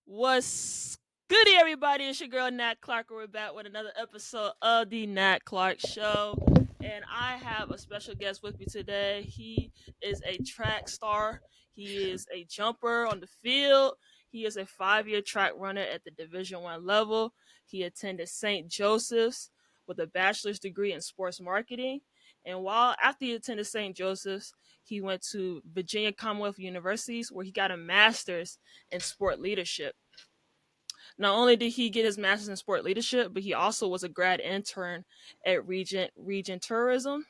What's goody, everybody? It's your girl Nat Clark. We're back with another episode of the Nat Clark Show, and I have a special guest with me today. He is a track star. He is a jumper on the field. He is a 5-year track runner at the Division One level. He attended St. Joseph's with a bachelor's degree in sports marketing. And while after he attended St. Joseph's, he went to Virginia Commonwealth Universities where he got a master's in sport leadership. Not only did he get his master's in sport leadership, but he also was a grad intern at Regent Tourism.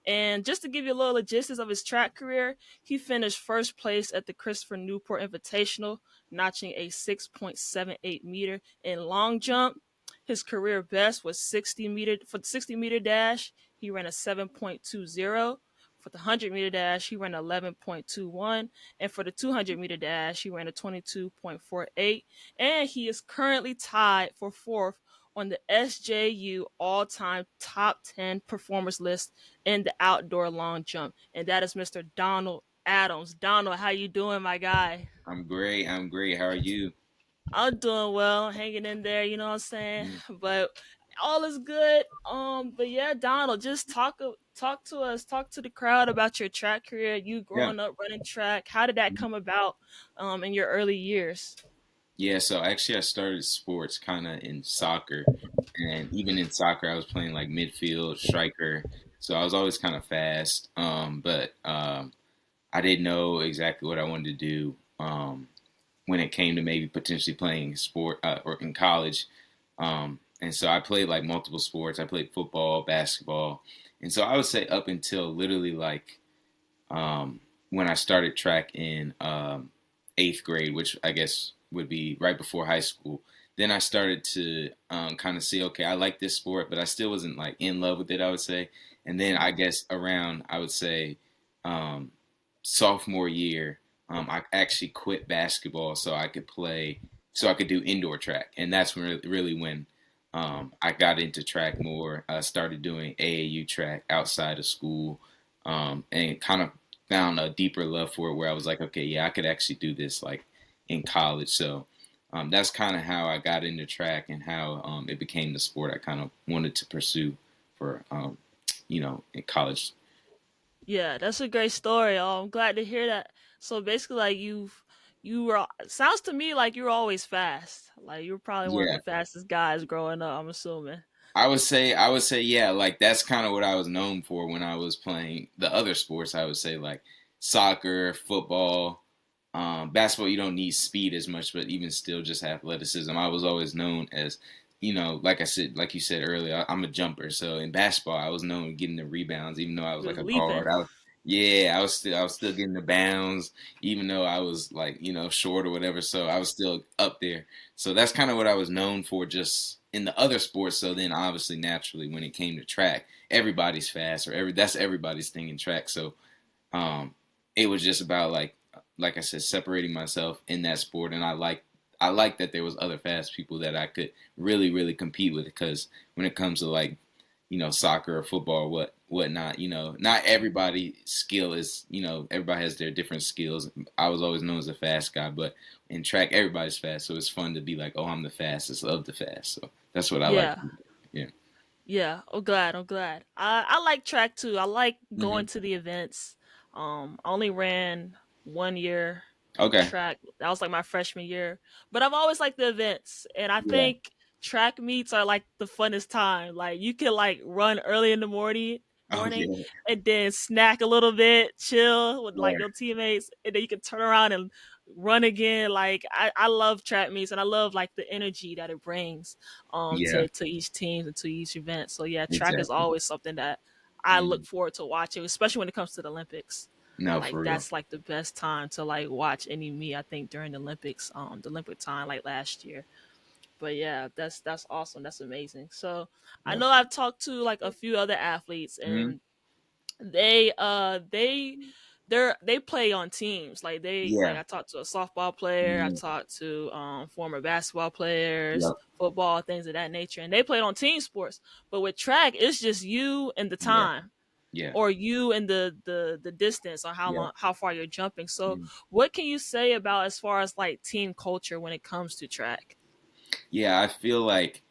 And just to give you a little logistics of his track career, he finished first place at the Christopher Newport Invitational, notching a 6.78 meter in long jump. His career best was 60 meter for the 60-meter dash. He ran a 7.20. For the 100-meter dash, he ran 11.21, and for the 200-meter dash, he ran a 22.48. And he is currently tied for fourth on the SJU all-time top 10 performers list in the outdoor long jump, and that is Mr. Donald Adams. Donald, how you doing, my guy? I'm great. I'm great. How are you? I'm doing well, hanging in there. You know what I'm saying? Mm. But all is good. But yeah, Donald, just talk to us, talk to the crowd about your track career. You Yeah. growing up running track. How did that come about? In your early years. Yeah. So actually, I started sports kind of in soccer, and even in soccer, I was playing like midfield, striker. So I was always kind of fast, but I didn't know exactly what I wanted to do when it came to maybe potentially playing sport or in college. And so I played like multiple sports. I played football, basketball, and so I would say up until literally like when I started track in eighth grade, which I guess would be right before high school. Then I started to kind of see, okay, I like this sport, but I still wasn't like in love with it, I would say. And then I guess around, I would say, um, sophomore year, I actually quit basketball so I could play, so I could do indoor track. And that's really when I got into track more. I started doing AAU track outside of school, and kind of found a deeper love for it where I was like, okay, yeah, I could actually do this like in college. So that's kind of how I got into track and how it became the sport I kind of wanted to pursue for, in college. Yeah, that's a great story. I'm glad to hear that. So basically, like you were. Sounds to me like you were always fast. Like you were probably one of Yeah, the fastest guys growing up. I'm assuming. I would say, yeah, like that's kind of what I was known for when I was playing the other sports. I would say like soccer, football, basketball. You don't need speed as much, but even still, just athleticism. I was always known as, like I said, like you said earlier, I'm a jumper. So in basketball, I was known getting the rebounds, even though I was like Just a leaping. guard. Yeah, I was still getting the bounds, even though I was like short or whatever. So I was still up there. So that's kind of what I was known for, just in the other sports. So then, obviously, naturally, when it came to track, everybody's fast, or that's everybody's thing in track. So um, it was just about like I said, separating myself in that sport, and I like that there was other fast people that I could really really compete with, because when it comes to like soccer or football or whatnot, not everybody's skill is, everybody has their different skills. I was always known as a fast guy, but in track everybody's fast, so it's fun to be like, oh, I'm the fastest of the fast. So that's what I like. Yeah, Yeah. yeah. I'm glad. I'm glad. I like track too. I like going Hmm. to the events. I only ran 1 year Okay. track. That was like my freshman year. But I've always liked the events, and I Yeah. think track meets are like the funnest time. Like you can like run early in the Oh morning yeah. and then snack a little bit, chill with like Yeah. your teammates, and then you can turn around and run again. Like I love track meets, and I love like the energy that it brings Yeah. to each team and to each event. So yeah, track is Exactly. always something that I look Mm. forward to watching, especially when it comes to the Olympics. No, Like for real. that's like the best time to like watch any meet, I think, during the Olympics, the Olympic time like last year. But yeah, that's awesome. That's amazing. So I Yeah. know I've talked to like a few other athletes, Hmm. and they play on teams. Like they like Yeah. I talked to a softball player, I Hmm. talked to former basketball players, Yep. football, things of that nature, and they played on team sports. But with track, it's just you and the Yeah. time. Yeah. or you and the distance or Yeah. how far you're jumping. So Mhm. what can you say about as far as like team culture when it comes to track? Yeah, I feel like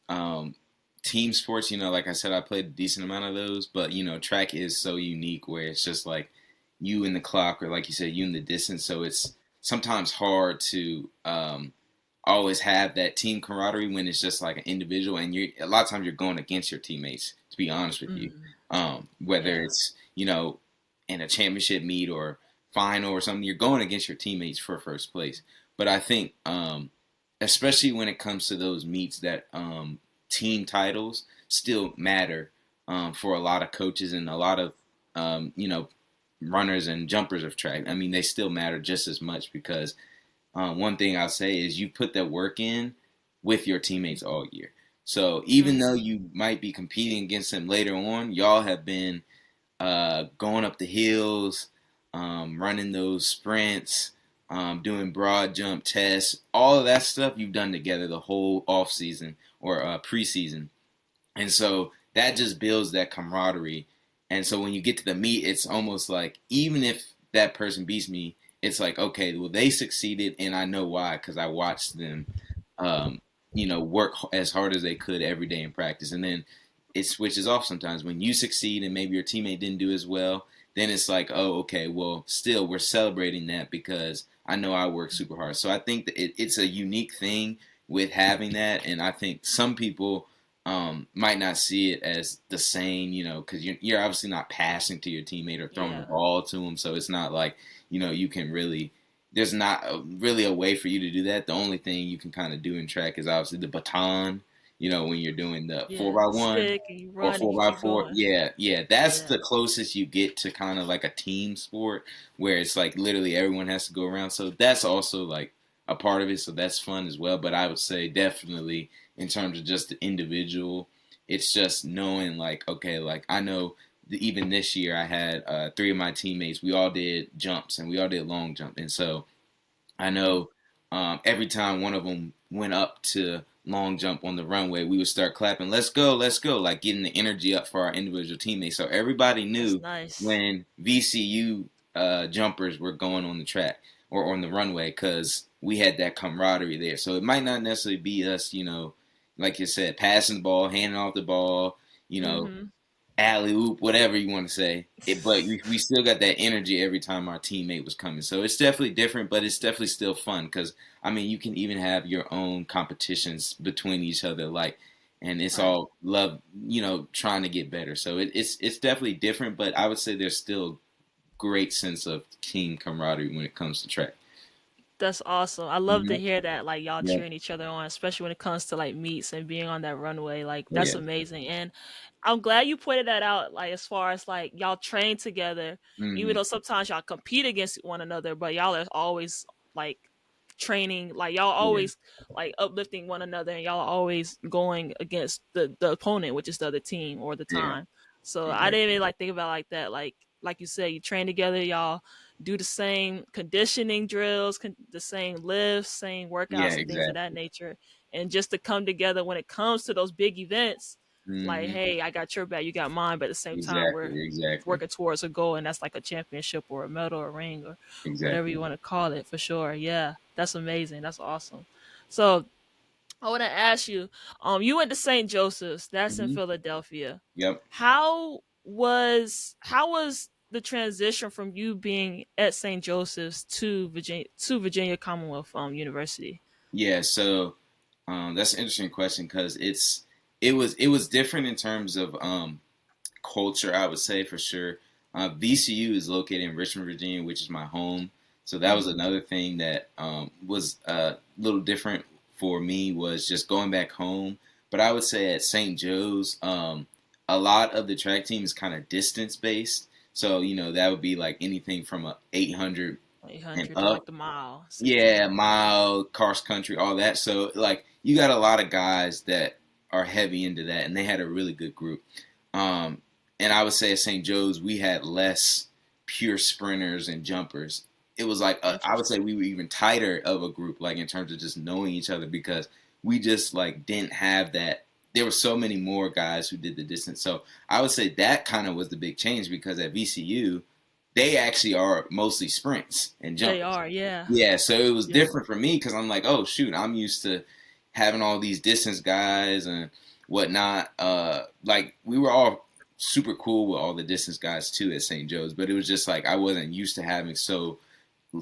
um, team sports, like I said, I played a decent amount of those, but track is so unique where it's just like you and the clock, or like you said, you and the distance. So it's sometimes hard to always have that team camaraderie when it's just like an individual, and you're a lot of times you're going against your teammates. To be honest with you, Mm, whether yeah. it's in a championship meet or final or something, you're going against your teammates for first place. But I think especially when it comes to those meets that team titles still matter for a lot of coaches and a lot of runners and jumpers of track. I mean, they still matter just as much because one thing I'll say is you put that work in with your teammates all year. So even though Mm, you might be competing against them later on, y'all have been going up the hills, running those sprints, doing broad jump tests, all of that stuff you've done together the whole off season or preseason, and so that just builds that camaraderie. And so when you get to the meet, it's almost like even if that person beats me, it's like okay, well they succeeded, and I know why because I watched them, um, work as hard as they could every day in practice, and then it switches off sometimes when you succeed and maybe your teammate didn't do as well. Then it's like, oh, okay, well, still we're celebrating that because I know I worked super hard. So I think that it's a unique thing with having that, and I think some people might not see it as the same, because you're obviously not passing to your teammate or throwing the yeah. ball to him. So it's not like, you can really, there's not really a way for you to do that. The only thing you can kind of do in track is obviously the baton, when you're doing the four Yeah. by The one stick and you or run and four you by keep four. going. Yeah, yeah. That's Yeah. the closest you get to kind of like a team sport where it's like literally everyone has to go around. So that's also like a part of it. So that's fun as well. But I would say definitely in terms of just the individual. It's just knowing, like, okay, like I know even this year I had three of my teammates. We all did jumps and we all did long jump, and so I know every time one of them went up to long jump on the runway, we would start clapping, let's go, like getting the energy up for our individual teammates. So everybody That's knew nice. when VCU jumpers were going on the track or on the runway because we had that camaraderie there. So it might not necessarily be us, like you said, passing the ball, handing off the ball, you know, Mm-hmm. alley oop, whatever you want to say. But we still got that energy every time our teammate was coming. So it's definitely different, but it's definitely still fun because I mean you can even have your own competitions between each other, like, and it's Right. all love, trying to get better. So it's definitely different, but I would say there's still great sense of team camaraderie when it comes to track. That's awesome. I love to Mm-hmm. hear that, like y'all Yep. cheering each other on, especially when it comes to like meets and being on that runway. Like Oh that's yeah. amazing. And I'm glad you pointed that out, like as far as like y'all train together, even Mm-hmm. though sometimes y'all compete against one another, but y'all are always like training, like y'all Yeah. always like uplifting one another and y'all are always going against the opponent, which is the other team or the Yeah. time. So I Exactly. didn't even like think about it like that. Like you said, you train together, y'all do the same conditioning drills, the same lifts, same Yeah. workouts, and things of that Exactly. nature. And just to come together when it comes to those big events, like, Mm-hmm. hey, I got your back, you got mine, but at the same time, we're Exactly. Exactly. working towards a goal, and that's like a championship or a medal or a ring or whatever Exactly. you want to call it for sure. Yeah, that's amazing. That's awesome. So I want to ask you, you went to St. Joseph's, that's in Mm-hmm. Philadelphia. Yep. How was the transition from you being at St. Joseph's to Virginia Commonwealth University? Yeah, so that's an interesting question because it was different in terms of culture. I would say for sure. VCU is located in Richmond, Virginia, which is my home. So that was Mm-hmm. another thing that was a little different for me was just going back home. But I would say at St. Joe's, a lot of the track team is kind of distance based. So that would be like anything from a 800 and 800 to like up. the mile, 16. Yeah, mile, cross country, all that. So like you got a lot of guys that are heavy into that, and they had a really good group. Um, and I would say at St. Joe's we had less pure sprinters and jumpers. It was like I would say Interesting. we were even tighter of a group, like in terms of just knowing each other because we just like didn't have that. there were so many more guys who did the distance. So I would say that kind of was the big change because at VCU, they actually are mostly sprints and They jumps. are, yeah. Yeah, so it was Yeah. different for me because I'm like, oh shoot, I'm used to having all these distance guys and whatnot. Like we were all super cool with all the distance guys too at St. Joe's, but it was just like I wasn't used to having so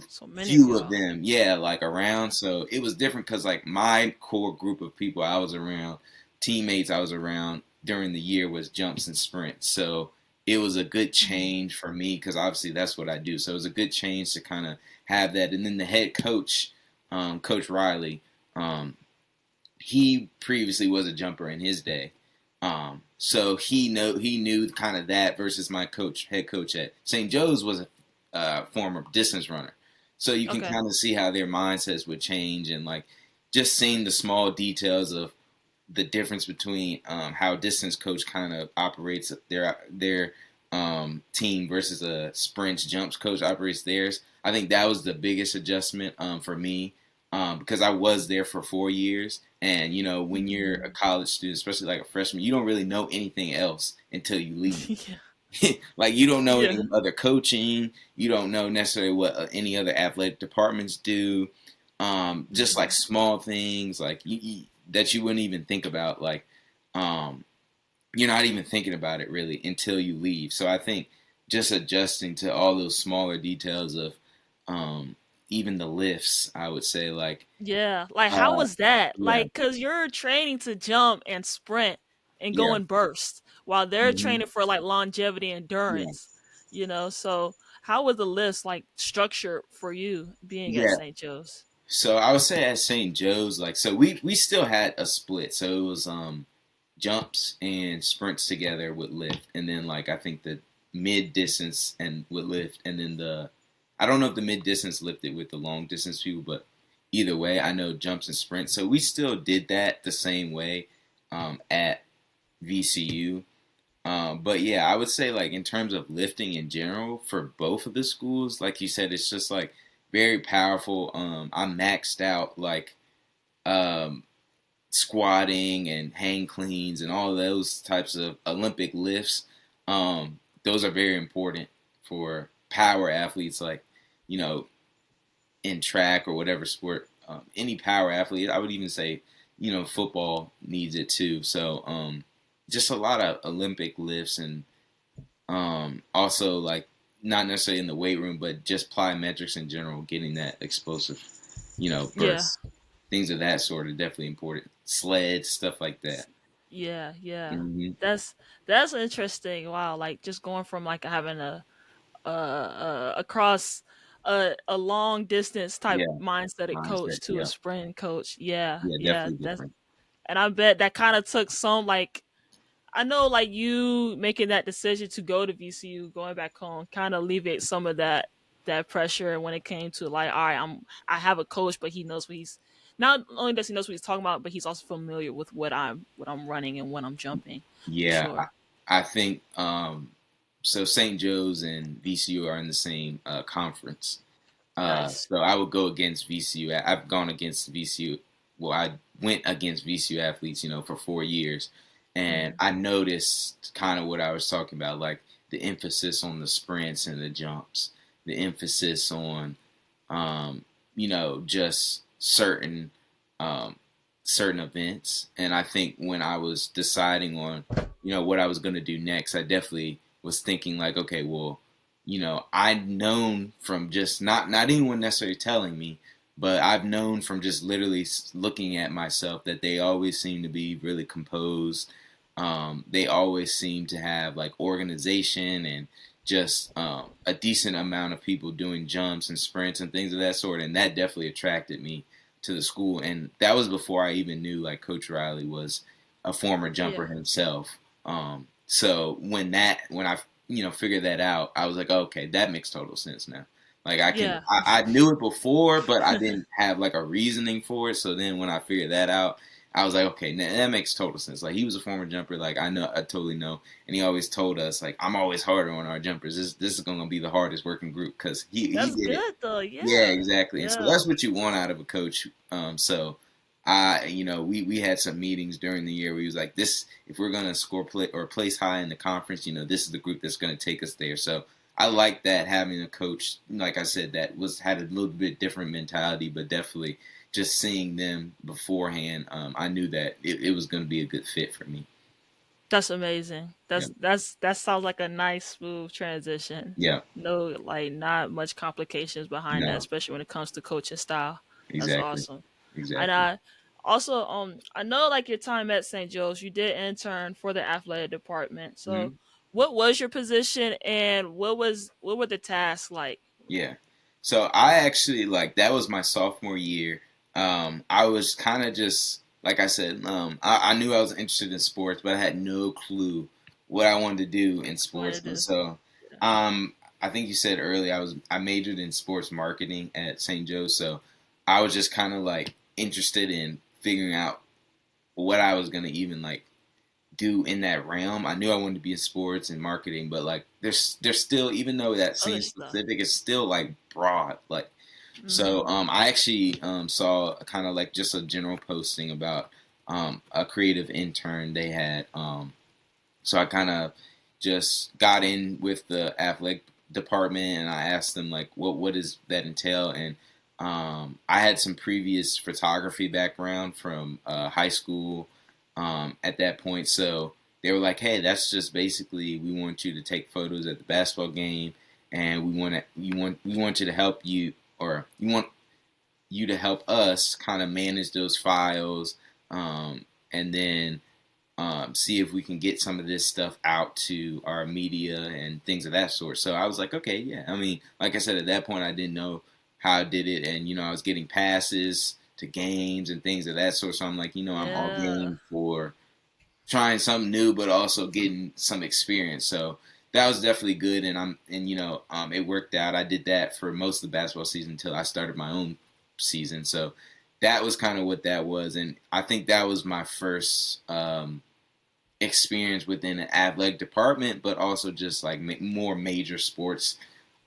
So many of few of y'all. them, yeah, like around. So it was different because like my core group of people I was around, teammates I was around during the year was jumps and sprints. So it was a good Mhm. change for me because obviously that's what I do. So it was a good change to kind of have that. And then the head coach, Coach Riley, um, he previously was a jumper in his day. So he knew kind of that versus my head coach at St. Joe's was a former distance runner. So you can Okay. kind of see how their mindsets would change and like just seeing the small details of the difference between how a distance coach kind of operates their team versus a sprints jumps coach operates theirs. I think that was the biggest adjustment for me because I was there for 4 years, and you know when you're a Mhm. college student, especially like a freshman, you don't really know anything else until you leave. Yeah. Like you don't know Yeah. any other coaching, you don't know necessarily what any other athletic departments do. Just like Mhm. small things like that you wouldn't even think about. Like um, you're not even thinking about it really until you leave. So I think just adjusting to all those smaller details of um, even the lifts, I would say like Yeah. Like, how uh, was that? yeah, Like, cause you're training to jump and sprint and go yeah, in bursts while they're hmm training for like longevity and yeah, endurance. So how was the list like structured for you being at yeah. St. Joe's? So I would say at St. Joe's, like so we still had a split. So it was jumps and sprints together with lift, and then like I think the mid distance and with lift, and then the I don't know if the mid distance lifted with the long distance people, but either way, I know jumps and sprints. So we still did that the same way at VCU. But yeah, I would say like in terms of lifting in general for both of the schools, like you said, it's just like very powerful. I maxed out like um, squatting and hang cleans and all those types of Olympic lifts. Those are very important for power athletes, like you know, in track or whatever sport. Any power athlete, I would even say, you know, football needs it too. So, just a lot of Olympic lifts and also like not necessarily in the weight room, but just plyometrics in general, getting that explosive, you know, Yeah. bursts, things of that sort are definitely important. Sleds, stuff like that. Yeah, yeah. Hmm That's that's interesting. Wow, like just going from like having across a long distance type Yeah, mindset mindset. coach to a Yeah, sprint coach. Yeah, yeah, yeah. definitely That's different. and I bet that kind of took some like I know like you making that decision to go to VCU, going back home, kind of alleviate some of that pressure when it came to like, all right, I have a coach, but he knows what he's not only does he knows what he's talking about, but he's also familiar with what I'm running and when I'm jumping, for Yeah, sure. I think so. St. Joe's and VCU are in the same conference. Nice. So I would go against VCU. I've gone against VCU. Well, I went against VCU athletes, you know, for 4 years, and Mm. I noticed kind of what I was talking about, like the emphasis on the sprints and the jumps, the emphasis on, um, you know, just um, certain events. And I think when I was deciding on, you know, what I was going to do next, I definitely was thinking like, okay, well, you know, I've known from just not anyone necessarily telling me, but I've known from just literally looking at myself that they always seem to be really composed. They always seem to have like organization and just a decent amount of people doing jumps and sprints and things of that sort. And that definitely attracted me to the school. And that was before I even knew like Coach Riley was a former jumper Yeah. himself. So when I figured that out, I was like, oh, okay, that makes total sense now. Like Yeah. I knew it before, but I didn't have like a reasoning for it. So then when I figured that out, I was like, okay, that makes total sense. Like he was a former jumper, like I totally know, and he always told us like I'm always harder on our jumpers. This is gonna be the hardest working group because he That's did it. good though. Yeah, Yeah. exactly. And so Yeah. that's what you want out of a coach. So we had some meetings during the year where he was like, this, if we're going to score play or place high in the conference, this is the group that's going to take us there. So I like that, having a coach, like I said, that had a little bit different mentality, but definitely just seeing them beforehand, I knew that it was going to be a good fit for me. That's amazing. Yeah. That sounds like a nice smooth transition. Yeah. No, like not much complications behind that, No. especially when it comes to coaching style. That's Exactly. awesome. And Exactly. I also I know like your time at St. Joe's, you did intern for the athletic department. So Hmm. what was your position and what were the tasks like? Yeah. So I actually, like, that was my sophomore year. I was kind of just, like I said, I knew I was interested in sports, but I had no clue what I wanted to do in What you wanted sports. to And do? so, I think you said earlier, I majored in sports marketing at St. Joe's. So I was just kind of like interested in figuring out what I was gonna even like do in that realm. I knew I wanted to be in sports and marketing, but like there's still, even though that Other seems stuff. specific, it's still like broad. Like, so Mm-hmm. I actually saw kind of like just a general posting about a creative intern they had. So I kind of just got in with the athletic department, and I asked them like, what does that entail? And I had some previous photography background from high school at that point, so they were like, "Hey, that's just basically, we want you to take photos at the basketball game, and we want you to help you, or you want you to help us kind of manage those files, and then see if we can get some of this stuff out to our media and things of that sort." So I was like, okay, yeah. I mean, like I said, at that point, I didn't know how I did it, and I was getting passes to games and things of that sort. So I'm like, I'm all Yeah. game for trying something new, but also getting some experience. So that was definitely good, and it worked out. I did that for most of the basketball season until I started my own season. So that was kind of what that was, and I think that was my first experience within an athletic department, but also just like more major sports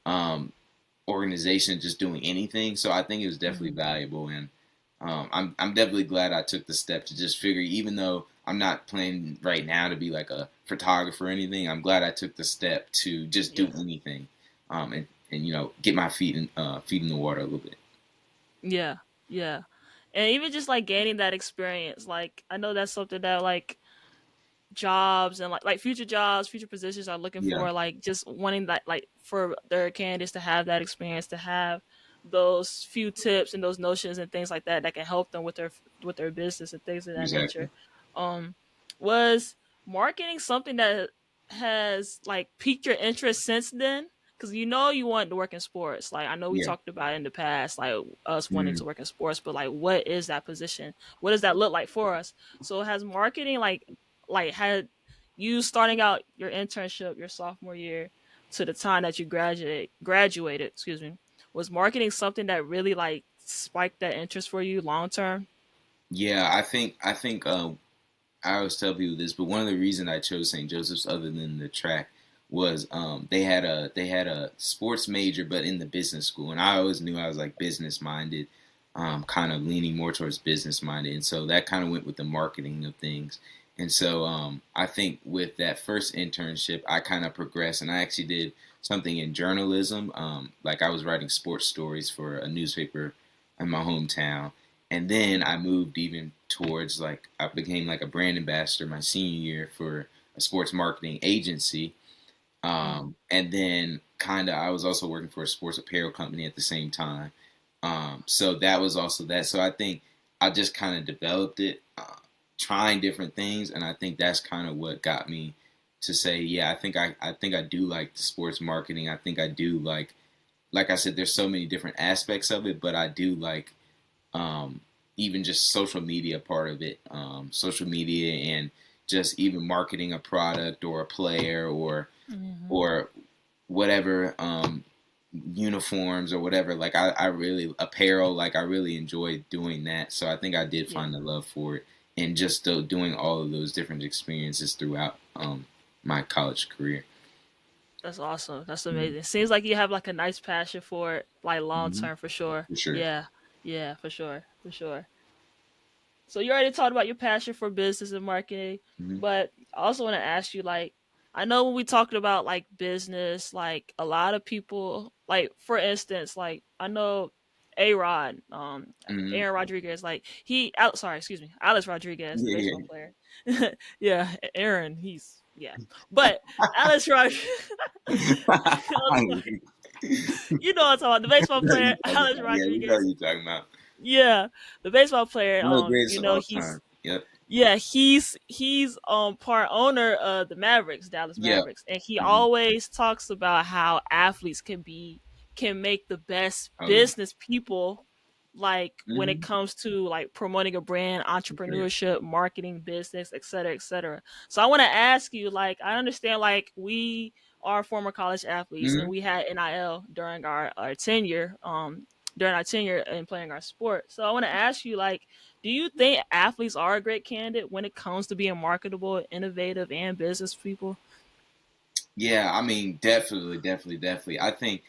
um, organization, just doing anything. So I think it was definitely Hmm. valuable, and I'm definitely glad I took the step to just figure. Even though I'm not planning right now to be like a photographer or anything, I'm glad I took the step to just do Yeah. anything, and get my feet in the water a little bit. Yeah. Yeah. And even just like gaining that experience, like I know that's something that like jobs and like future jobs, future positions are looking Yeah, for, like just wanting that, like for their candidates to have that experience, to have those few tips and those notions and things like that that can help them with their business and things of that exactly. nature. Um, was marketing something that has like piqued your interest since then? Because you wanted to work in sports. Like I know we Yeah. talked about it in the past, like us wanting Mm. to work in sports, but like what is that position? What does that look like for us? So has marketing like had you starting out your internship your sophomore year to the time that you graduated, excuse me, was marketing something that really like spiked that interest for you long term? Yeah, I think I always tell people this, but one of the reasons I chose St. Joseph's, other than the track, was they had a sports major, but in the business school, and I always knew I was like business minded, kind of leaning more towards business minded, and so that kind of went with the marketing of things. And so I think with that first internship, I kind of progressed, and I actually did something in journalism. Like, I was writing sports stories for a newspaper in my hometown, and then I moved even towards, like, I became like a brand ambassador my senior year for a sports marketing agency. Mm-hmm. And then kind of I was also working for a sports apparel company at the same time. So that was also that. So I think I just kind of developed it, trying different things, and I think that's kind of what got me to say, yeah, I think I do like the sports marketing. I think I do like I said, there's so many different aspects of it, but I do like um, even just social media part of it, social media, and just even marketing a product or a player, Mm-hmm. or whatever, uniforms or whatever. Like, I really, apparel, like I really enjoyed doing that. So I think I did Yeah, find the love for it, and just still doing all of those different experiences throughout my college career. that's awesome. That's Mhm. amazing. Seems like you have like a nice passion for it, like long Mhm. term for sure. For sure. Yeah, yeah, for sure, for sure. So you already talked about your passion for business and marketing, Mhm. but I also want to ask you, like, I know when we talked about like business, like a lot of people, like for instance, like I know A Rod, Mhm. Aaron Rodriguez, like sorry, excuse me, Alex Rodriguez, the Yeah. baseball player. Yeah, Aaron, he's yeah, but Alex Rodriguez, you know what I'm talking about, the baseball You know player you talking Alex about. Yeah, you know Rodriguez. you talking about. Yeah, the baseball player. One of the greatest You of know all he's time. Yep. yeah, he's part owner of the Mavericks, Dallas Yep. Mavericks, and he Mhm. always talks about how athletes can make the best Oh yeah. business people, like when it Mhm. comes to like promoting a brand, For sure. entrepreneurship, marketing, business, etc., etc. So I want to ask you, like, I understand like we are former college athletes and Mhm. we had NIL during our tenure and playing our sport. So I want to ask you, like, do you think athletes are a great candidate when it comes to being marketable, innovative, and business people? Yeah, I mean, definitely, definitely, definitely. I think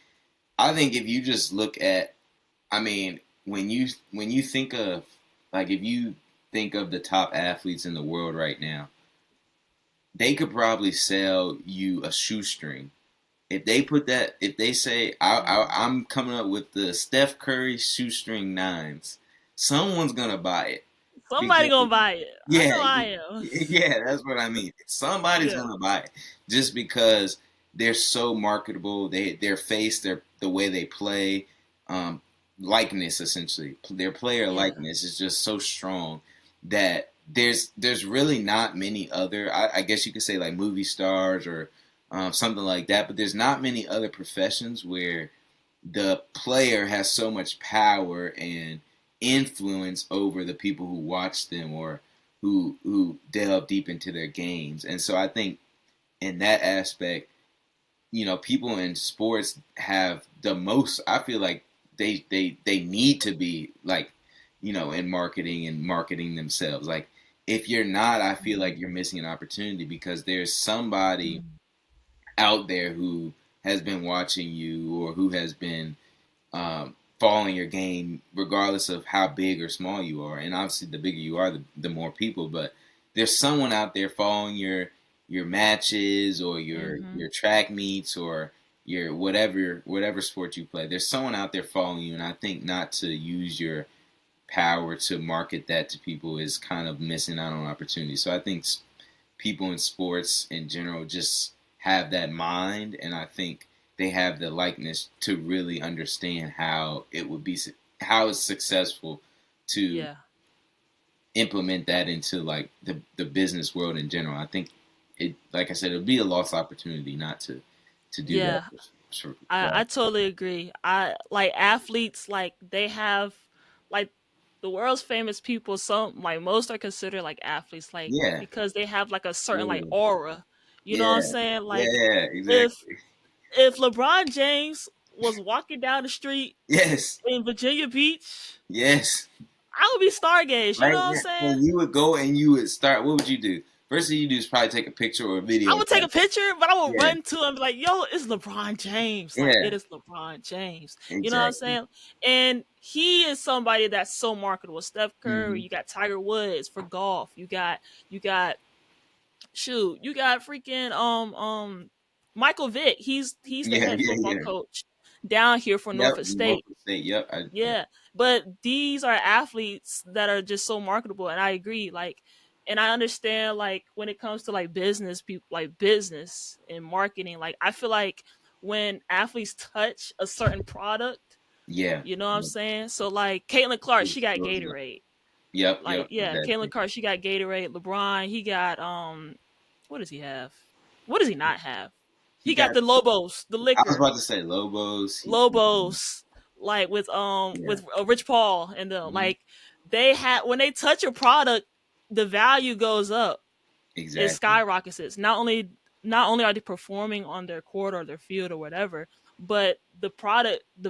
if you just look at, I mean, when you think of, like, if you think of the top athletes in the world right now, they could probably sell you a shoestring. If they say Mhm. I'm coming up with the Steph Curry shoestring nines, someone's gonna buy it Somebody because gonna buy it. I yeah, know I am. yeah, that's what I mean. Somebody's Yeah. gonna buy it just because they're so marketable. Their face, the way they play, um, likeness essentially. Their player Yeah. likeness is just so strong that there's really not many other. I guess you could say like movie stars or something like that. But there's not many other professions where the player has so much power and influence over the people who watch them or who delve deep into their games. And so I think in that aspect, people in sports have the most. I feel like they need to be like, in marketing and marketing themselves. Like if you're not, I feel like you're missing an opportunity because there's somebody Mhm. out there who has been watching you or who has been following your game, regardless of how big or small you are. And obviously, the bigger you are, the more people. But there's someone out there following your matches or your Mhm. track meets or your whatever sport you play. There's someone out there following you, and I think not to use your power to market that to people is kind of missing out on opportunity. So I think people in sports in general just have that mind, and I think they have the likeness to really understand how it would be how it's successful to Yeah. implement that into like the business world in general. I think it, like I said, it would be a lost opportunity not to do that Yeah. for I totally agree. I like athletes, like they have like the world's famous people, some like most are considered like athletes, like yeah, because they have like a certain like yeah, aura. You know what I'm yeah, saying? yeah, Like yeah, if exactly. if LeBron James was walking down the street Yes, in Virginia Beach, yes. I would be stargazed. You know Right what I'm now, saying? and you would go and you would start. What would you do? First thing you do is probably take a picture or a I video of would take that. a picture, but I would Yeah, run to him and be like, yo, it's LeBron James. Like, it yeah, is LeBron James. You know what I'm exactly. saying? And he is somebody that's so marketable. Steph Curry, Hmm. you got Tiger Woods for golf. You got you got freaking Michael Vick. He's the Yeah, head yeah, football yeah. coach down here for Yep, Norfolk State. Norfolk State. Yep. Yeah. Yeah, but these are athletes that are just so marketable, and I agree. Like, and I understand like when it comes to like business people, like business and marketing. Like, I feel like when athletes touch a certain product, Yeah. you know what I'm saying? So like Caitlin Clark, she got Yep. Gatorade. Yep. Like, Yep. yeah, Caitlin Exactly. Clark, she got Gatorade. LeBron, he got what does he have? What does he not have? He He got. got the Lobos, the I was liquor. about to say Lobos. Lobos, like Yeah. with Rich Paul and them, Hmm. like they had when they touch a product, the value goes up. It Exactly. skyrockets. It not only are they performing on their court or their field or whatever, but the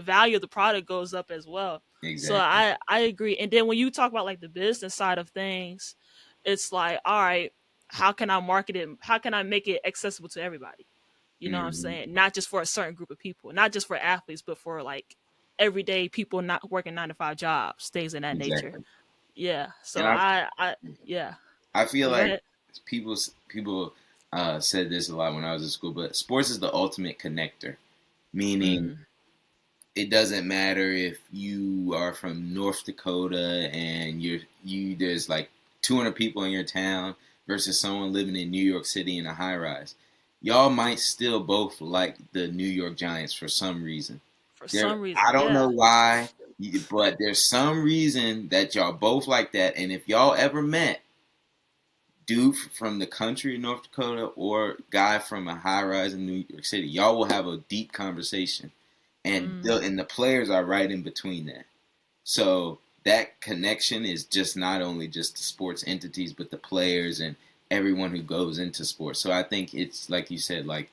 value of the product goes up as well. So Exactly. I agree. And then when you talk about like the business side of things, it's like, all right, how can I market it? How can I make it accessible to everybody? You know what I'm Hmm. saying? Not just for a certain group of people, not just for athletes, but for like everyday people not working 9 to 5 jobs, things in that nature. Exactly. Yeah. So And yeah. I feel So go like ahead. people said this a lot when I was in school, but sports is the ultimate connector. Meaning, Mm, it doesn't matter if you are from North Dakota and there's like 200 people in your town versus someone living in New York City in a high rise. Y'all might still both like the New York Giants for some reason. for There, some reason, I don't yeah. know why, but there's some reason that y'all both like that. And if y'all ever met dude from the country of North Dakota or guy from a high rise in New York City, y'all will have a deep conversation, and Mm, the players are right in between that. So that connection is just not only just the sports entities, but the players and everyone who goes into sports. So I think it's like you said, like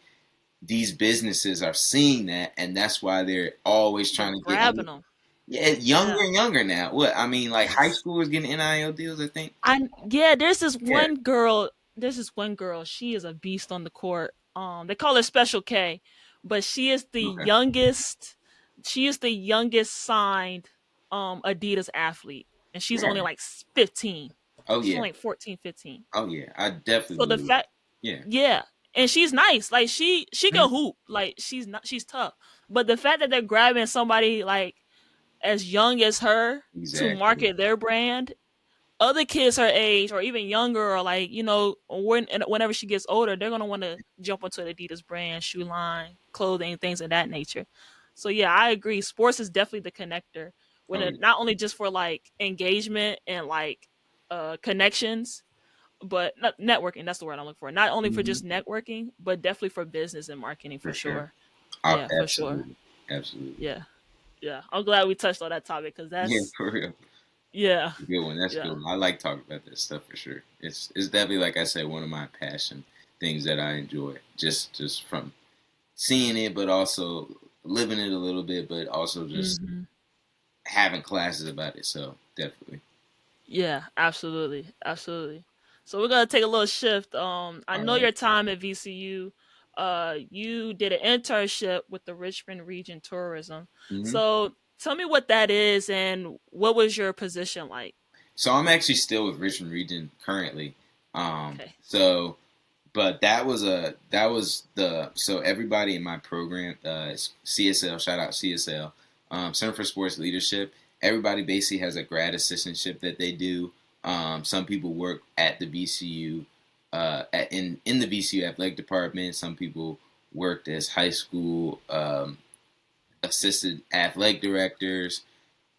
these businesses are seeing that, and that's why they're always they're trying to get grabbing them. yeah younger Yeah. and younger now. What I mean, like high schoolers getting NIL deals, I think. Yeah, there's this Yeah. one girl. There's this one girl. She is a beast on the court. They call her Special K, but she is the Okay. youngest. She is the youngest signed Adidas athlete, and she's only Yeah. like 15. Oh She's yeah. only like 14, 15. Oh yeah. I definitely So the believe. fact, Yeah. yeah, and she's nice. Like she Mhm. can hoop. Like she's tough. But the fact that they're grabbing somebody like as young as her to Exactly. market their brand, other kids her age or even younger, or like whenever she gets older, they're gonna want to jump onto the Adidas brand, shoe line, clothing, things of that nature. So yeah, I agree. Sports is definitely the connector when Oh it yeah. not only just for like engagement and like connections, but not networking. That's the word I'm looking for. Not only for Hmm. just networking, but definitely for business and marketing for For sure. sure. Yeah, for sure. Absolutely. Absolutely. Yeah, yeah. I'm glad we touched on that topic because Yeah. that's For real. yeah, Good one. That's a good yeah. one. I like talking about this stuff for sure. It's definitely like I said, one of my passion things that I enjoy. Just from seeing it, but also living it a little bit, but also just Hmm. having classes about it. So definitely. Yeah, absolutely, absolutely. So we're gonna take a little shift. I All know right. your time at VCU. You did an internship with the Richmond Region Tourism. Mm-hmm. So tell me what that is and what was your position like? So I'm actually still with Richmond Region currently. Okay. So but that was the so everybody in my program, CSL, shout out CSL, Center for Sports Leadership. Everybody basically has a grad assistantship that they do. Some people work at the VCU, in the VCU athletic department. Some people worked as high school assistant athletic directors.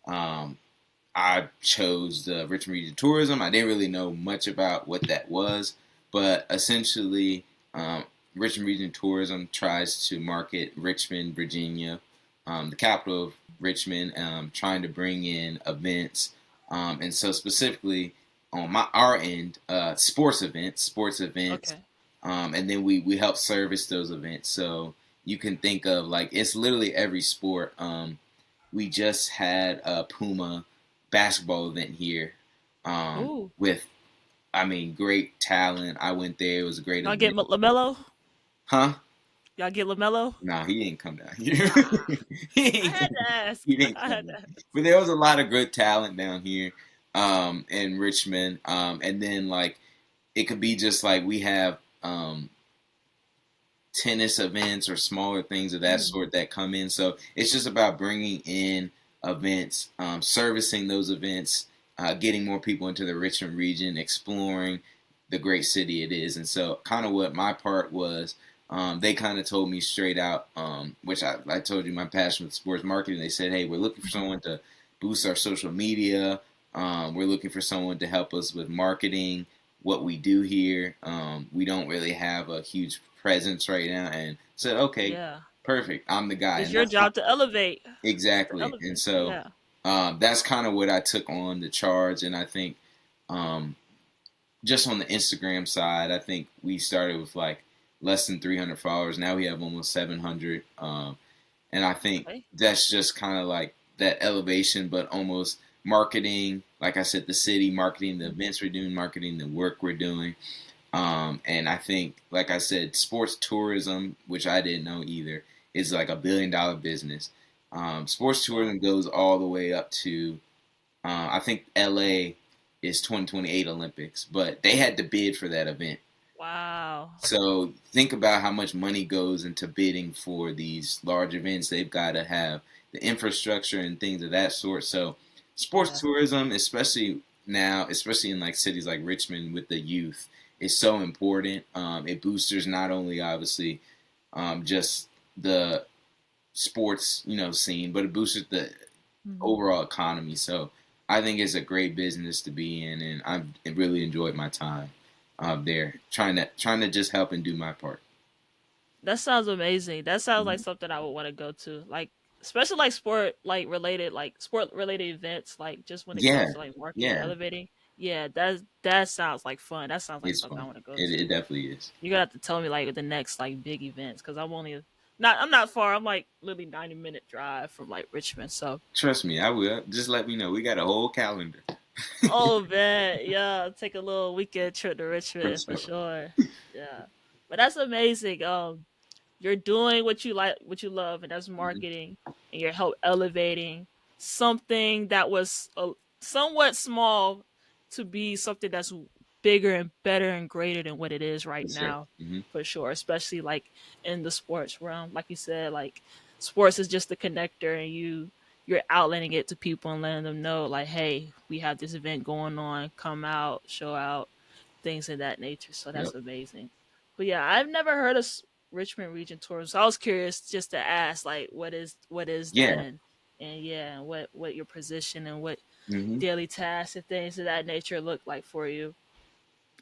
Um, I chose the Richmond Region Tourism. I didn't really know much about what that was, but essentially, Richmond Region Tourism tries to market Richmond, Virginia, the capital of Richmond, trying to bring in events, and so specifically on our end, sports events, Okay. and then we help service those events. So you can think of like it's literally every sport. We just had a Puma basketball event here, Ooh. with I mean great talent. I went there. It was a great Y'all get event. Lamelo? Huh? Y'all get Lamelo? Nah, he didn't come down here. Ah, he, I didn't, had to ask. he didn't I come had down. to ask. But there was a lot of good talent down here, in Richmond. And then like it could be just like we have tennis events or smaller things of that Mm, sort that come in. So it's just about bringing in events, servicing those events, getting more people into the Richmond region, exploring the great city it is. And so, kind of what my part was, they kind of told me straight out, which I told you my passion with sports marketing. They said, hey, we're looking for mhm. someone to boost our social media. We're looking for someone to help us with marketing what we do here. We don't really have a huge presence right now, and said, okay, Yeah. perfect. I'm the guy, It's and your that's job to elevate. To exactly. And elevate. so Yeah. that's kind of what I took on the charge, and I think um, just on the Instagram side, I think we started with like less than 300 followers. Now we have almost 700. And I think Okay. that's just kind of like that elevation, but almost marketing. Like I said, the city marketing the Mhm. events we're doing, marketing the work we're doing. And I think, like I said, sports tourism, which I didn't know either, is like $1 billion business. Sports Wow. tourism goes all the way up to, I think LA. is 2028 Olympics, but they had to bid for that event. Wow. So think about how much money goes into bidding for these large events. They've got to have the infrastructure and things of that sort. So sports Yeah. tourism, especially now, especially in like cities like Richmond with the youth, is so important. It boosters not only obviously just the sports scene, but it boosted the Mhm. overall economy. So I think it's a great business to be in, and I've really enjoyed my time there, trying to just help and do my part. That sounds amazing. That sounds like Mhm. something I would want to go to. Like especially like sport related events, like just when it Yeah, comes to like marketing and yeah, elevating. Yeah, that sounds like fun. That sounds like it's something I fun. want to go It to. definitely is. You're gonna have to tell me like the next like big events because I'm not far. I'm like literally 90-minute drive from like Richmond. So Trust me, I will. Just let me know. We got a whole calendar oh man, yeah, take a little weekend trip to for Richmond for sure. sure. Yeah, but that's amazing. You're doing what you like, what you love, and that's Mhm. marketing, and you're help elevating something that was somewhat small to be something that's bigger and better and greater than what it is For right sure. now, Hmm. for sure. Especially like in the sports realm, like you said, like sports is just a connector, and you're outlining it to people and letting them know, like, hey, we have this event going on, come out, show out, things of that nature. So that's Yep. amazing. But yeah, I've never heard of Richmond Region Tourism. So I was curious just to ask, like, what is that, Yeah. and yeah, and what your position and what Hmm. daily tasks and things of that nature look like for you.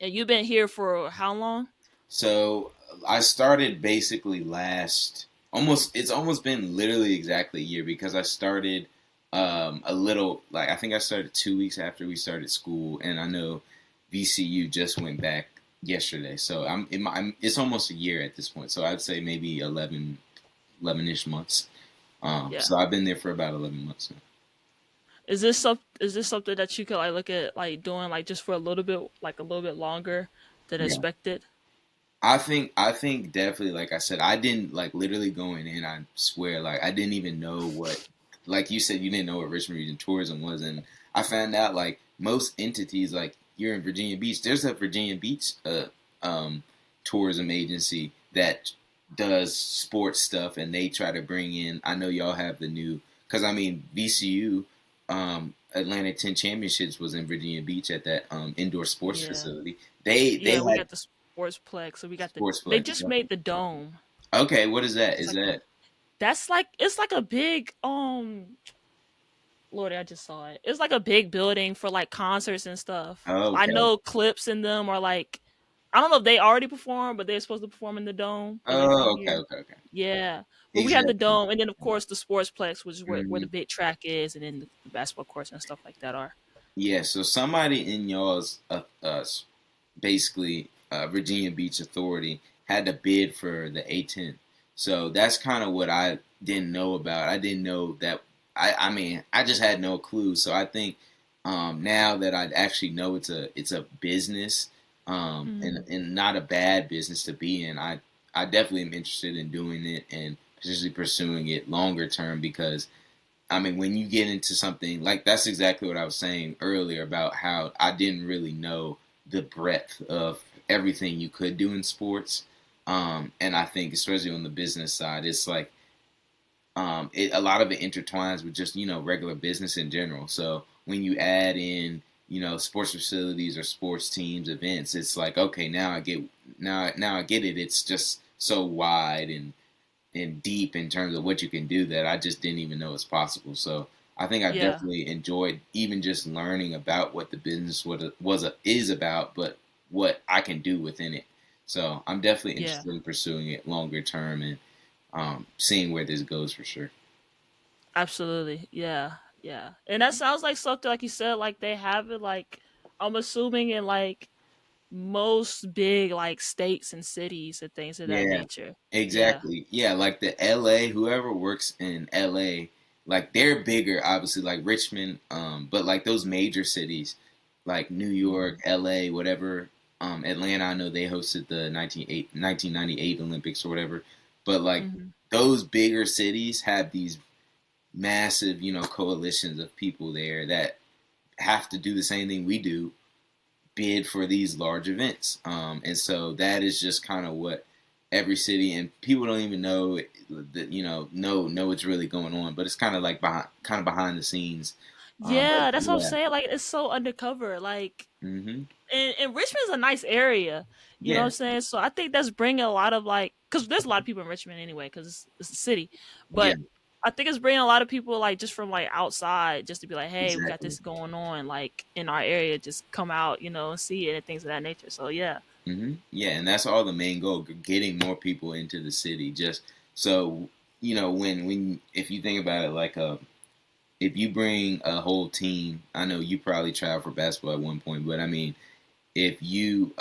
And you've been here for how long? So I started basically last almost. It's almost been literally exactly a year because I started a little like I think I started 2 weeks after we started school, and I know VCU just went back yesterday. So it's almost a year at this point. So I'd say maybe 11-ish months. Yeah. So I've been there for about 11 months now. Is this something that you could like look at like doing like just for a little bit, like a little bit longer than Yeah. expected? I think definitely, like I said, I didn't like literally going in, I swear, like I didn't even know what, like you said, you didn't know what Richmond Region Tourism was, and I found out like most entities, like you're in Virginia Beach, there's a Virginia Beach um tourism agency that does sports stuff, and they try to bring in. I know y'all have the new, because I mean VCU, Atlantic 10 Championships was in Virginia Beach at that indoor sports Yeah. facility. They Yeah, we had got the sportsplex. So we got they sportsplex. just made the dome. Okay, what is that? It's Is like a that that's like it's like a big Lord, I just saw it. It's like a big building for like concerts and stuff. oh, I okay? know Clips in them are like I don't know if they already perform, but they're supposed to perform in the dome when they come Oh, okay, here. okay, okay. Yeah. But we had the Exactly. dome and then of course the sportsplex, which is where Hmm. the big track is and then the basketball courts and stuff like that are. Yeah. So somebody in y'all's basically Virginia Beach Authority had to bid for the A10. So that's kind of what I didn't know about. I didn't know that. I mean, I just had no clue. So I think now that I actually know it's a business, Mhm. and not a bad business to be in. I definitely am interested in doing it and potentially pursuing it longer term because I mean, when you get into something like that's exactly what I was saying earlier about how I didn't really know the breadth of everything you could do in sports. And I think, especially on the business side, it's like a lot of it intertwines with just regular business in general. So when you add in sports facilities or sports teams events, it's like okay, now I get it. It's just so wide and deep in terms of what you can do that I just didn't even know was possible. So I think I've Yeah. definitely enjoyed even just learning about what the business is about, but what I can do within it. So I'm definitely Yeah. interested in pursuing it longer term and seeing where this goes for sure. Absolutely. Yeah. Yeah. And that sounds like something like you said, like they have it like I'm assuming in like most big like states and cities and things of that Yeah, nature. Yeah. exactly. Yeah, like the LA, whoever works in LA, like they're bigger, obviously, like Richmond, but like those major cities, like New York, Hmm. LA, whatever, Atlanta, I know they hosted the 1998 Olympics or whatever, but like Hmm. those bigger cities have these massive, coalitions of people there that have to do the same thing we do, bid for these large events. And so that is just kind of what every city, and people don't even know that, know what's really going on, but it's kind of like behind the scenes. But Yeah, that's what I'm yeah. saying. Like it's so undercover. Like Hmm. and Richmond's a nice area. You know what Yeah, I'm saying? So I think that's bringing a lot of like, cause there's a lot of people in Richmond anyway, cause it's a city. yeah, But I think it's bringing a lot of people like just from like outside, just to be like, hey, we got exactly. this going on, like in our area. Just come out, and see it and things of that nature. So yeah, Yeah, and that's all the main goal: getting more people into the city. Just so when if you think about it, like if you bring a whole team, I know you probably tried for basketball at one point, but I mean, if you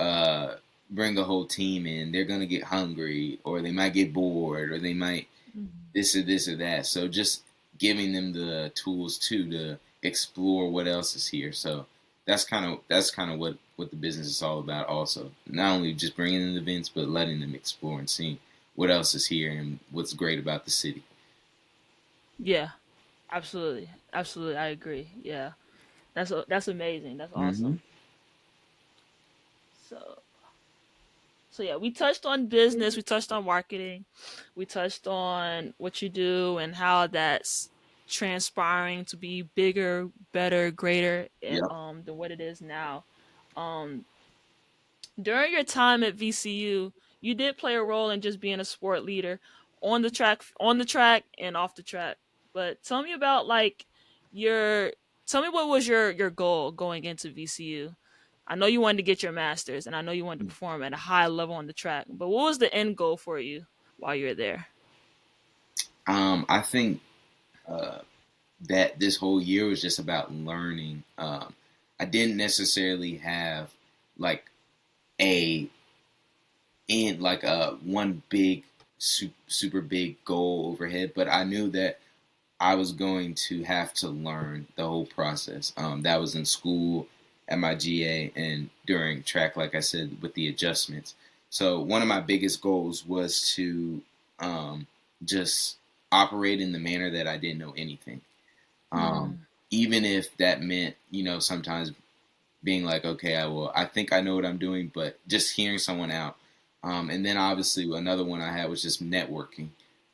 bring a whole team in, they're gonna get hungry, or they might get bored, or they might hmm this or that. So just giving them the tools too to explore what else is here. So that's kind of what the business is all about. Also, not only just bringing in events, but letting them explore and seeing what else is here and what's great about the city. yeah, absolutely, absolutely, I agree. Yeah, that's amazing. That's Hmm. awesome. So So yeah, we touched on business, we touched on marketing, we touched on what you do and how that's transpiring to be bigger, better, greater Yep. than what it is now. Um During your time at VCU, you did play a role in just being a sport leader on the track and off the track. But tell me about like your tell me what was your goal going into VCU? I know you wanted to get your master's and I know you wanted to perform at a high level on the track, but what was the end goal for you while you were there? I think uh, that this whole year was just about learning. I didn't necessarily have like a like a one big super big goal overhead, but I knew that I was going to have to learn the whole process. That was in school, at my GA, and during track, like I said, with the adjustments. So one of my biggest goals was to just operate in the manner that I didn't know anything. Um, Mm, Even if that meant, sometimes being like, okay, I think I know what I'm doing, but just hearing someone out. And then obviously another one I had was just networking.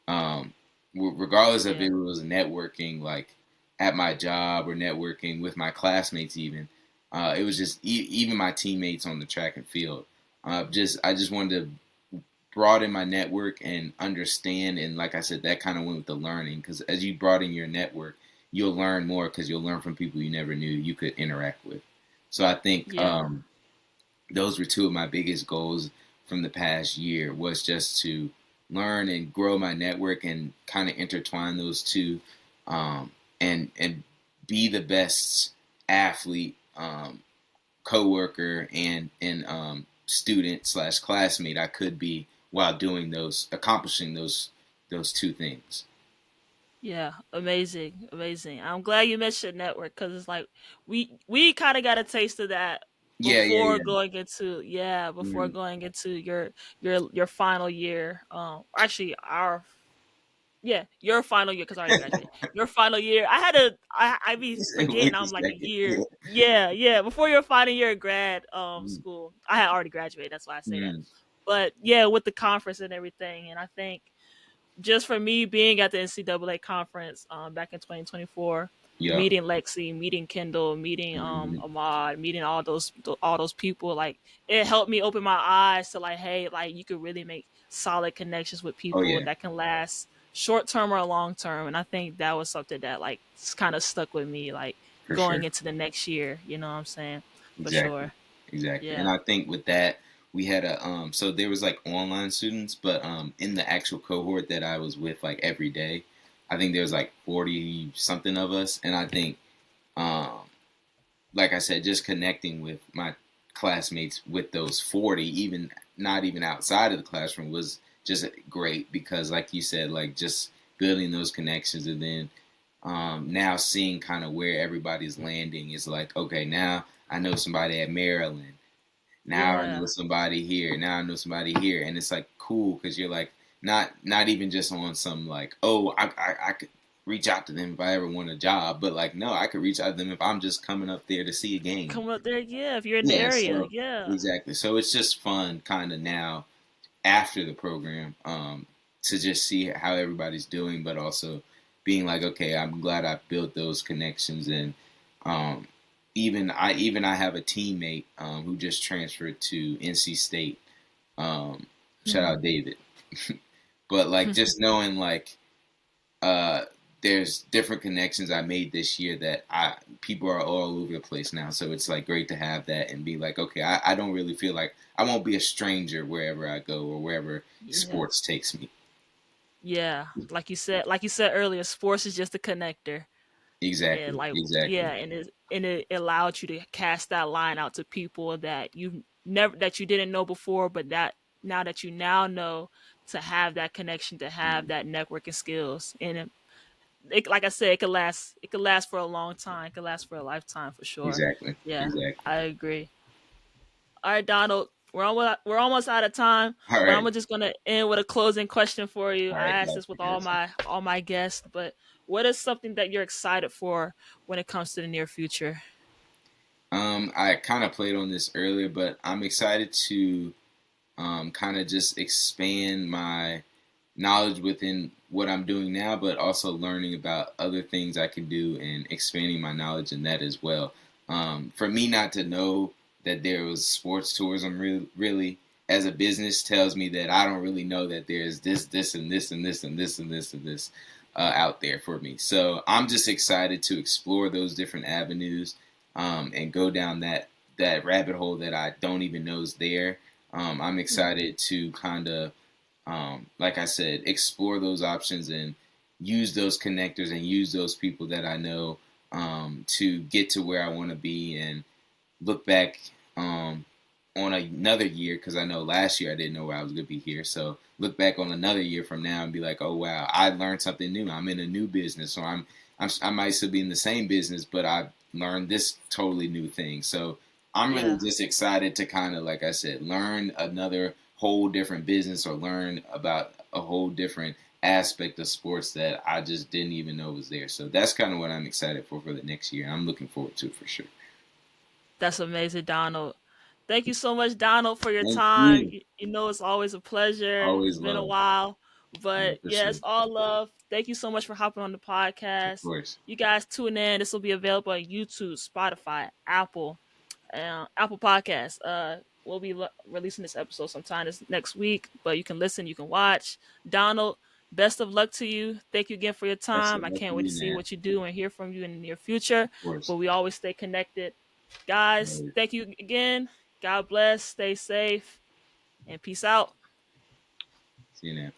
Um, Regardless if yeah. it was networking like at my job or networking with my classmates, even it was just even my teammates on the track and field. I just wanted to broaden my network and understand, and like I said, that kind of went with the learning because as you broaden your network, you'll learn more because you'll learn from people you never knew you could interact with. So I think Yeah. those were two of my biggest goals from the past year was just to learn and grow my network and kind of intertwine those two, and be the best athlete, coworker, and student slash classmate I could be while doing accomplishing those two things. Yeah, amazing, amazing. I'm glad you mentioned network because it's like we kind of got a taste of that Yeah, yeah, before yeah. going into before Mm, going into your final year. Actually, your final year because I already graduated. Your final year, I be forgetting wait a I'm like a second. year. Yeah. Yeah, before your final year of grad Mm, school, I had already graduated. That's why I say that. mm, But yeah, with the conference and everything, and I think just for me being at the NCAA conference back in 2024, yep. meeting Lexi, meeting Kendall, meeting Mm, Ahmad, meeting all those people, like it helped me open my eyes to like, hey, like you could really make solid connections with oh people yeah, that can last short term or long term. And I think that was something that like kind of stuck with me, like for going sure. into the next year. You know what I'm saying? For Exactly. sure. Exactly. And Yeah. I think with that we had so there was like online students, but in the actual cohort that I was with like every day, I think there was like 40 something of us, and I think um like I said, just connecting with my classmates with those 40, even not even outside of the classroom, was just great because like you said, like just building those connections, and then now seeing kind of where everybody's landing is like, okay, now I know somebody at Maryland. Now I know Yeah. somebody here. Now I know somebody here, and it's like cool because you're like not even just on some like, oh, I could. reach out to them if I ever want a job. But like, no, I could reach out to them if I'm just coming up there to see a game. Come up there, yeah. If you're in the Yeah, area, so yeah. exactly. So it's just fun, kind of now after the program, to just see how everybody's doing, but also being like, okay, I'm glad I built those connections, and um, even I have a teammate who just transferred to NC State. Shout Mm. out David. But like just knowing like uh, there's different connections I made this year that I people are all over the place now. So it's like great to have that and be like, okay, I don't really feel like I won't be a stranger wherever I go or wherever Yeah. sports takes me. Yeah. Like you said earlier, sports is just a connector. And Exactly, like exactly, yeah, and it allowed you to cast that line out to people that you didn't know before, but that now that you now know, to have that connection, to have that networking skills. And like I said, it could last for a long time, it could last for a lifetime for sure. exactly, Yeah, exactly. I agree. All right, Donald, we're almost out of time, All but I'm right, just gonna end with a closing question for you. all I right, ask gotcha, this with gotcha. all my guests, but what is something that you're excited for when it comes to the near future? I kind of played on this earlier, but I'm excited to kind of just expand my knowledge within what I'm doing now, but also learning about other things I can do and expanding my knowledge in that as well. For me not to know that there was sports tourism really as a business tells me that I don't really know that there's this, and this, and this, and this, and this, and this out there for me. So I'm just excited to explore those different avenues and go down that rabbit hole that I don't even know is there. I'm excited to kind of like I said, explore those options and use those connectors and use those people that I know to get to where I want to be and look back on another year because I know last year I didn't know where I was going to be here. So look back on another year from now and be like, oh wow, I learned something new. I'm in a new business, or I might still be in the same business, but I've learned this totally new thing. So I'm really Yeah, just excited to kind of, like I said, learn another whole different business or learn about a whole different aspect of sports that I just didn't even know was there. So that's kind of what I'm excited for the next year. I'm looking forward to it for sure. that's amazing, Donald. Thank you so much, Donald, for your Thank time. you. You know, it's always a pleasure. It's Always been a love. while, Yeah, but for yeah, sure. it's all love. Thank you so much for hopping on the Of podcast. course. You guys tune in. This will be available on YouTube, Spotify, Apple Podcasts. We'll be releasing this episode sometime this next week, but you can listen, you can watch. Donald, best of luck to you. Thank you again for your Best time. of I luck to can't wait to you, see man. what you do and hear from you in the near future. Of course. But we always stay connected. Guys, Always. thank you again. God bless, stay safe, and peace out. See you now.